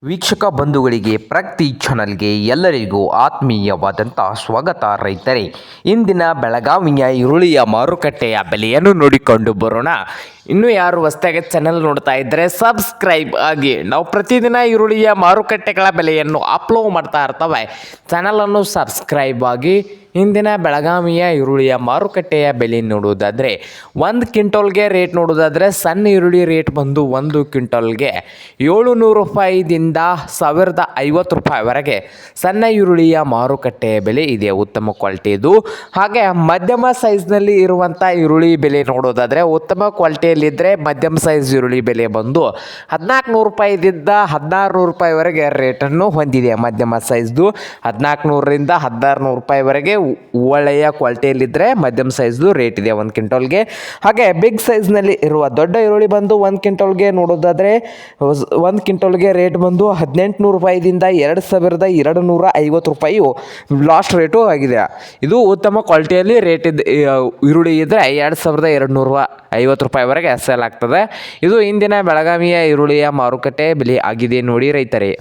ವೀಕ್ಷಕ ಬಂಧುಗಳಿಗೆ ಪ್ರಗತಿ ಚಾನಲ್ಗೆ ಎಲ್ಲರಿಗೂ ಆತ್ಮೀಯವಾದಂಥ ಸ್ವಾಗತ. ರೈತರೇ, ಇಂದಿನ ಬೆಳಗಾವಿಯ ಈರುಳ್ಳಿಯ ಮಾರುಕಟ್ಟೆಯ ಬೆಲೆಯನ್ನು ನೋಡಿಕೊಂಡು ಬರೋಣ. ಇನ್ನೂ ಯಾರು ಹೊಸದಾಗಿ ಚಾನಲ್ ನೋಡ್ತಾ ಇದ್ದರೆ ಸಬ್ಸ್ಕ್ರೈಬ್ ಆಗಿ. ನಾವು ಪ್ರತಿದಿನ ಈರುಳ್ಳಿಯ ಮಾರುಕಟ್ಟೆಗಳ ಬೆಲೆಯನ್ನು ಅಪ್ಲೋಡ್ ಮಾಡ್ತಾ ಇರ್ತವೆ. ಚಾನಲನ್ನು ಸಬ್ಸ್ಕ್ರೈಬ್ ಆಗಿ. ಇಂದಿನ ಬೆಳಗಾವಿಯ ಈರುಳ್ಳಿಯ ಮಾರುಕಟ್ಟೆಯ ಬೆಲೆ ನೋಡುವುದಾದರೆ 1 ಕ್ವಿಂಟಲ್ಗೆ ರೇಟ್ ನೋಡೋದಾದರೆ ಸಣ್ಣ ಈರುಳ್ಳಿ ರೇಟ್ ಬಂದು 1 ಕ್ವಿಂಟಲ್ಗೆ 700 ರೂಪಾಯಿದಿಂದ 1050 ರೂಪಾಯಿವರೆಗೆ ಸಣ್ಣ ಈರುಳ್ಳಿಯ ಮಾರುಕಟ್ಟೆಯ ಬೆಲೆ ಇದೆ, ಉತ್ತಮ ಕ್ವಾಲಿಟಿದು. ಹಾಗೆ ಮಧ್ಯಮ ಸೈಜ್ನಲ್ಲಿ ಇರುವಂಥ ಈರುಳ್ಳಿ ಬೆಲೆ ನೋಡೋದಾದರೆ ಉತ್ತಮ ಕ್ವಾಲಿಟಿಯಲ್ಲಿದ್ದರೆ ಮಧ್ಯಮ ಸೈಜ್ ಈರುಳ್ಳಿ ಬೆಲೆ ಬಂದು 1400 ರೂಪಾಯಿದಿಂದ 1600 ರೂಪಾಯಿವರೆಗೆ ರೇಟನ್ನು ಹೊಂದಿದೆ. ಮಧ್ಯಮ ಸೈಜ್ದು 1400ರಿಂದ 1600 ರೂಪಾಯಿವರೆಗೆ ಒಳ್ಳೆಯ ಕ್ವಾಲಿಟಿಯಲ್ಲಿದ್ದರೆ ಮಧ್ಯಮ ಸೈಜ್ದು ರೇಟ್ ಇದೆ 1 ಕ್ವಿಂಟಲ್ಗೆ. ಹಾಗೆ ಬಿಗ್ ಸೈಜ್ನಲ್ಲಿ ಇರುವ ದೊಡ್ಡ ಈರುಳ್ಳಿ ಬಂದು 1 ಕ್ವಿಂಟಲ್ಗೆ ನೋಡೋದಾದರೆ 1 ಕ್ವಿಂಟಲ್ಗೆ ರೇಟ್ ಬಂದು 1800 ರೂಪಾಯಿದಿಂದ 2250 ರೂಪಾಯಿಯು ಲಾಸ್ಟ್ ರೇಟು ಆಗಿದೆ. ಇದು ಉತ್ತಮ ಕ್ವಾಲಿಟಿಯಲ್ಲಿ ರೇಟ್ ಈರುಳ್ಳಿ ಇದ್ದರೆ 2250 ರೂಪಾಯಿವರೆಗೆ ಸೇಲ್ ಆಗ್ತದೆ. ಇದು ಇಂದಿನ ಬೆಳಗಾವಿಯ ಈರುಳ್ಳಿಯ ಮಾರುಕಟ್ಟೆ ಬೆಲೆ ಆಗಿದೆ ನೋಡಿ ರೈತರೇ.